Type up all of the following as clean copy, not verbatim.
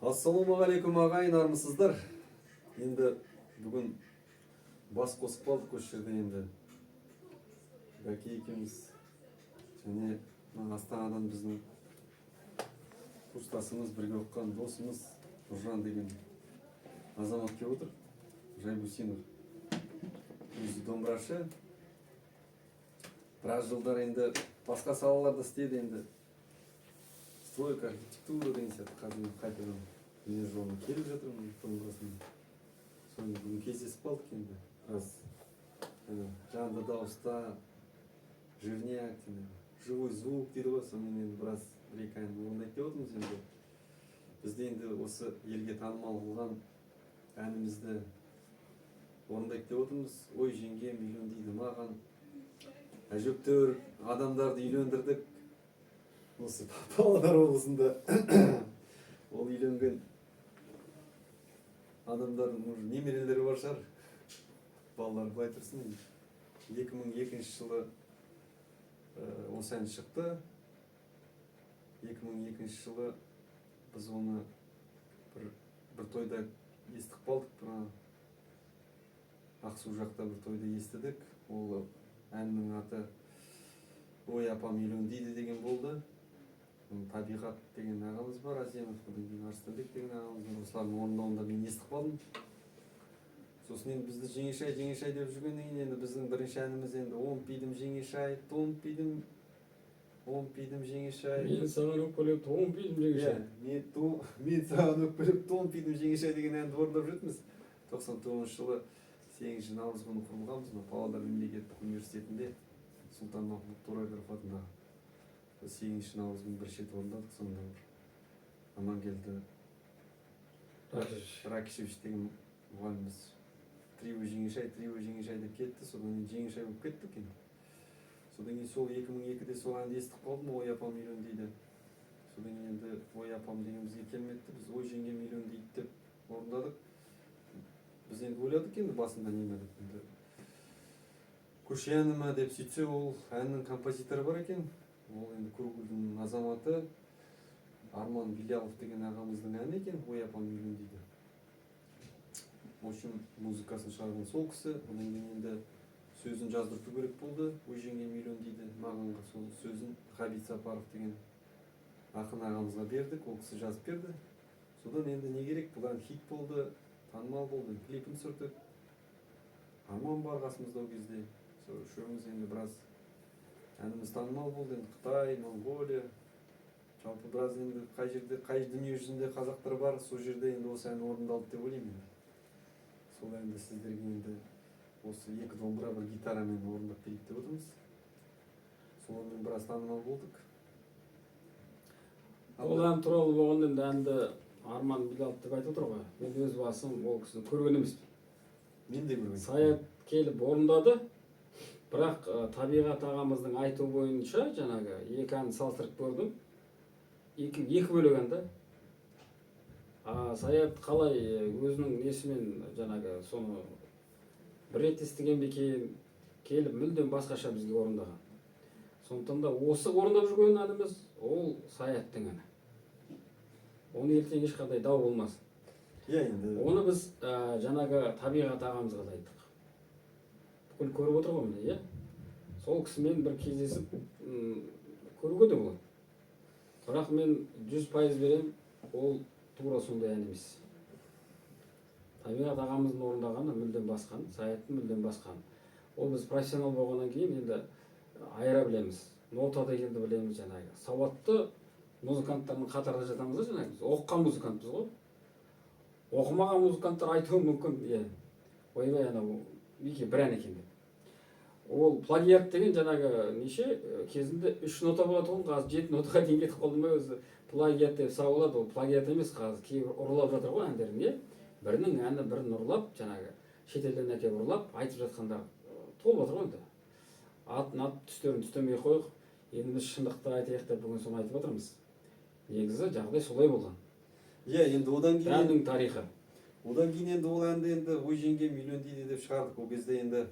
Ассалаумағалейкум ағайын, армысыздар. Енді бүгін бас қосып қалдық осы жерде. Енді Бәке екеуміз және Астанадан біздің курстасымыз, бірге оқыған досымыз Нұржан деген азамат келіп отыр. Жайбусинов. Өзі домбырашы. Біраз жылдар енді басқа салаларда істеді. Енді стройка, архитектура деген сияқты. Қазір қайтадан өнер жолына келіп жатырмын домбырасымен. Соны бүгін кездесіп қалдық енді. Біраз жанды дауыста, жирняк, живой звук дейді ғой. Сонымен енді біраз бір-екі ән орындайық деп отырмыз енді. Бізде енді осы елге танымал болған әнімізді орындайық деп отырмыз. Ой жеңгем үйлен дейді маған. Әжептәуір адамдарды үйлендірдік. Осы Павлодар облысында ол үйленген адамдардың немерелері бар шығар. Балалар былай тұрсын. 2002 жылы осы ән шықты. 2002 жылы біз оны бір тойда естіп қалдық. Ақсу жақта бір тойда естідік. Ол әннің аты «Ой апам үйленді» деген болды. Табиғат деген ағамыз бар, Аземов, Арыстанбек деген ағамыз бар. Осылардың орындауында мен естіп қалдым. Сосын енді бізді жеңешай деп жүргеннен кейін енді біздің бірінші әніміз енді «Омпидім жеңешай, томпидім, омпидім жеңешай». Мен саған өкпелеп, томпидім жеңешай. Мен саған өкпелеп, томпидім жеңешай деген әнді орындап жүрміз. 99 жылы 8 наурыз күні құрылғанбыз. Павлодар мемлекеттік университетінде Сұлтанмахмұт Торайғыров атындағы 8 наурыз күні бір шет орындадық. Сонда Амангелді Ракишевич деген мұғаліміміз трио жеңешай деп кетті. Содан кейін жеңешай болып кеттік енді. Содан кейін сол 2002-де сол әнді естіп қалдым, «Ой апам үйлен» дейді. Содан кейін енді «Ой апам» деген бізге келмеді. Біз «Ой жеңгем үйлен» дейді деп орындадық. Біз енді ойладық енді басында неме деп. Көше әні ма деп сөйтсе, ол әннің композиторы бар екен. Ол енді Күргілдің азаматы Арман Билялов деген ағамыздың әні екен, «Ой апам үйлен» дейді. В общем, музыкасын шығарған сол кісі. Одан кейін енді сөзін жаздырту керек болды. «Ой жеңгем үйлен» дейді. Маған сол сөзін Ғабит Сапаров деген ақын ағамызға бердік. Ол кісі жазып берді. Содан енді не керек? Бұл ән хит болды, танымал болды. Клипін түсірдік. Арман бар қасымызда ол кезде. Үшеуміз енді біраз әніміз танымал болды. Енді Қытай, Монғолия, жалпы біраз енді қай жерде, қай дүние жүзінде қазақтар бар, сол жерде енді осы ән орындалды деп ойлаймын. Сол әнді сіздерге енді осы екі домбыра бір гитарамен орындап берейік деп отырмыз. Сонымен біраз танымал болдық. Ол ән туралы болғанда енді әнді Арман Билялов деп айтып отыр ғой. Мен өз басым ол кісіні көрген емеспін. Мен де көрген. Саят келіп орындады. Бірақ Табиғат ағамыздың айтуы бойынша жаңағы екі әнді салыстырып көрдім. Екі бөлек ән да. Саят қалай өзінің несімен жаңағы соны бір рет естіген бе екен, келіп мүлдем басқаша бізге орындаған. Сондықтан да осы орындап жүрген әніміз ол Саяттың әні. Оны ертең ешқандай дау болмасын. Оны біз жаңағы Табиғат ағамызға да айттық. Бүкіл көріп отыр ғой міне, сол кісімен бір кездесіп көруге де болады. Бірақ мен 100% берем, ол тура сондай ән емес. Табиғат ағамыздың орындағаны мүлдем басқан, Саяттың мүлдем басқан. Ол біз профессионал болғаннан кейін енді айыра білеміз. Нота дегенді білеміз жаңағы. Сауатты музыканттардың қатарда жатамыз да жаңағы. Оқыған музыкантпыз ғой. Оқымаған музыканттар айтуы мүмкін, ойбай анау неге бір ән екен деп. Ол плагиат деген жаңағы неше кезінде 3 нота болады ғой, қазір 7 нотаға дейін кетіп қалдым ба өзі. Плагиат деп сауалады, ол плагиат емес, қазір кейбір ұрлап жатыр ғой әндерін, бірінің әні бірін ұрлап, жаңағы шетелден әкеліп ұрлап, айтып жатқандар толып жатыр ғой енді. Атын түстерін түстемей қойық, енді біз шындықты айтайық деп бүгін соны айтып отырмыз. Негізі жағдай солай болған. Енді одан кейін әннің тарихы. Одан кейін енді ол әнді енді «Ой жеңгем үйлен» дейді деп шығардық. Ол кезде енді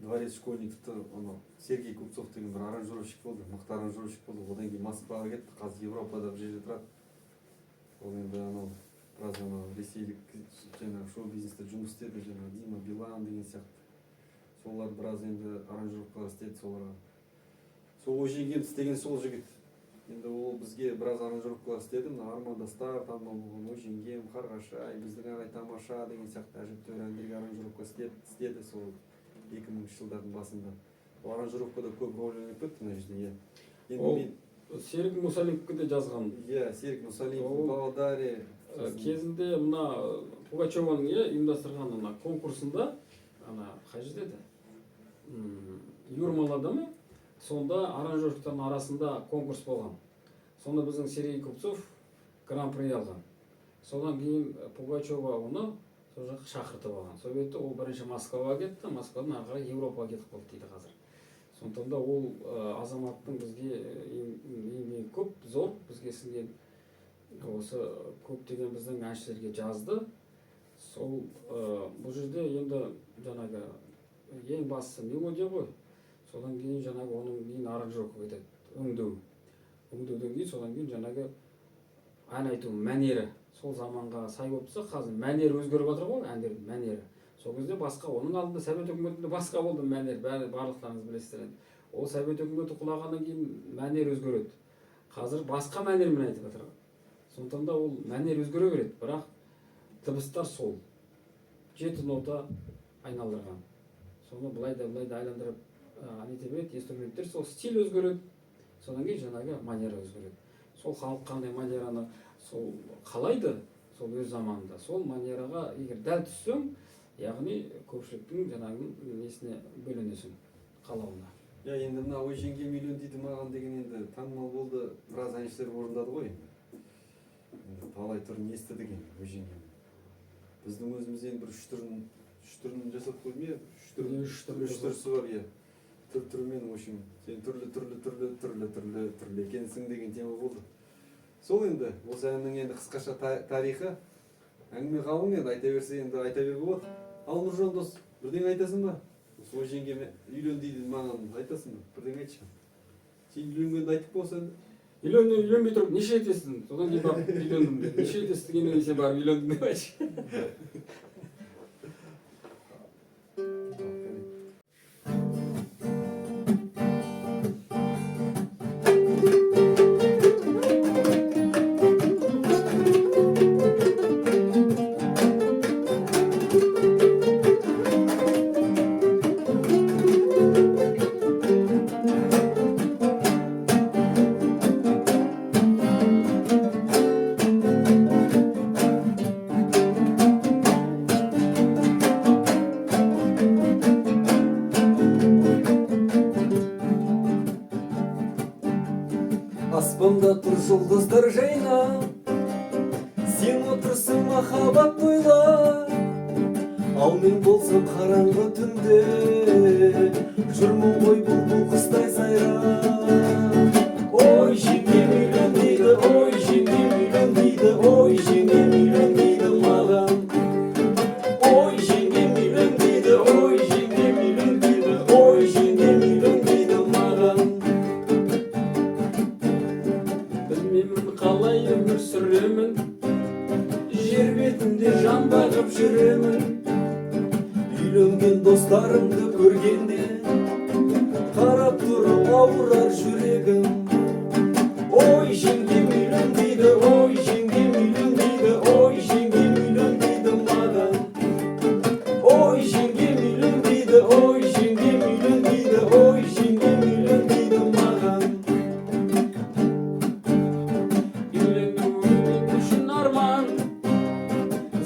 дворец школьниковты аны Сергей Купцов деген бір аранжировщик болды, мықты аранжировщик болды. Одан кейін Москваға кетті, қазір Европада бір жерде тұрады. Ол енді анау біраз анау ресейлік жаңағы шоу бизнесте жұмыс істеді, жаңағы Дима Билан деген сияқты. Солар біраз енді аранжировкалар істеді соларға. Сол Ойжеңгем істеген сол жігіт. Енді ол бізге біраз аранжировкалар істеді. Мына Армандастар, танымал болған Ойжеңгем, Қарғашай, біздің ағай тамаша деген сияқты әжептәуір әндерге аранжировка істеді сол 2000 жылдардың басында. Ол аранжировкада көп рөл ойнап кетті мына жерде. Ол Серік Мұсалиевке де жазған. Иә, Серік Мұсалиев, Павлодаре. Кезінде мына Пугачеваның ұйымдастырған ана конкурсында, ана қай жерде еді? Юрмалада ма? Сонда аранжировктердің арасында конкурс болған. Сонда біздің Сергей Купцов гран-при алған. Содан кейін Пугачева оны сол жаққа шақыртып алған. Сол бетте ол бірінші Москваға кетті, Москвадан ары қарай Европаға кетіп қалды дейді қазір. Сондықтан да ол азаматтың бізге еңбегі көп, зор, бізге сіңген осы көптеген біздің әншілерге жазды. Сол бұл жерде енді жаңағы ең бастысы мелодия ғой. Содан кейін жаңағы оның кейін аранжировка кетеді, өңдеу. Өңдеуден кейін содан кейін жаңағы ән айту мәнері сол заманға сай болып тұрса, қазір мәнері өзгеріп жатыр ғой, әндердің мәнері. Сол кезде басқа, оның алдында Совет үкіметінде басқа болды мәнер, барлықтарыңыз білесіздер енді. Ол Совет үкіметі құлағаннан кейін мәнер өзгереді. Қазір басқа мәнермен айтып жатыр. Сондықтан да ол мәнер өзгере береді, бірақ дыбыстар сол. 7 нота айналдырған. Соны былай да айландырып нете береді, инструменттер сол стиль өзгереді. Содан кейін жаңағы манера өзгереді. Сол халық қандай манераны сол қалайды, сол өз заманында. Сол манераға егер дәл түссең, яғни көпшіліктің жаңағы несіне бөленесің, қалауына. Я енді мына Ойжеңгем миллион дейді маған деген енді танымал болды, біраз әншілер орындады ғой енді. Талай түрін естідік енді Ойжеңгем. Біздің өзіміз енді бір үш түрін жасап қойдым, үш түрісі бар, иә. Түрімен, в общем, сен түрлі екенсің деген тема болды. Сол енді, осы әннің енді қысқаша тарихы, әңгіме қалың енді айта берсе енді айта беруге болады. Ал Нұржан дос, бірдеңе айтасың ба? Осы Ойжеңгеме үйлен дейді маған айтасың ба? Бірдеңе айтшы. Сен үйленгенді айтып болса енді? Үйленбей тұрып, неше етесің? Содан кейін барып үйлендім деп. Неше етесің дегеннен сен барып үйлендім деп айтшы. Аспанда тұр жұлдыздар жайнап, сен отырсың махаббат тойлап. Ал мен болсам қараңғы түнде, жүрмін ғой бұлбұл құстай сайрап. Ой жеңгем үйлен дейді, ой жеңгем үйлен дейді, ой жеңгем үйлен дейді маған. Ой жеңгем үйлен дейді, ой жеңгем үйлен дейді, ой жеңгем үйлен дейді маған. Білмеймін қалай өмір сүремін, жер бетінде жан бағып жүремін. Үйленген достарымды көргенде, қарап тұрып ауырар жүрегім. Ой жеңгем үйлен дейді, ой жеңгем үйлен дейді, ой жеңгем үйлен дейді маған. Ой жеңгем үйлен дейді, ой жеңгем үйлен дейді, ой жеңгем үйлен дейді маған. Үйлену мен үшін арман,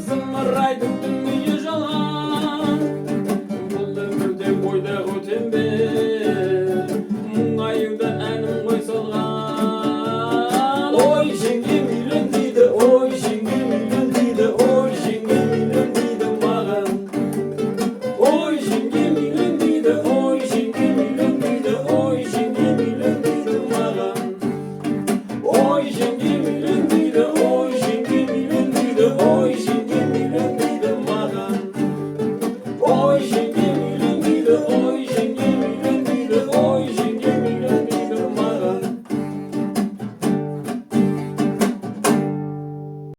зымырайды дүние жалған. Бұл өмірде бойдағы өтем бе, мұңаюдан әнім ғой салған. Ой жеңгем үйлен дейді, ой жеңгем үйлен дейді, ой жеңгем үйлен дейді маған. Ой жеңгем үйлен дейді, ой жеңгем үйлен дейді, ой жеңгем үйлен дейді маған. Ой жеңгем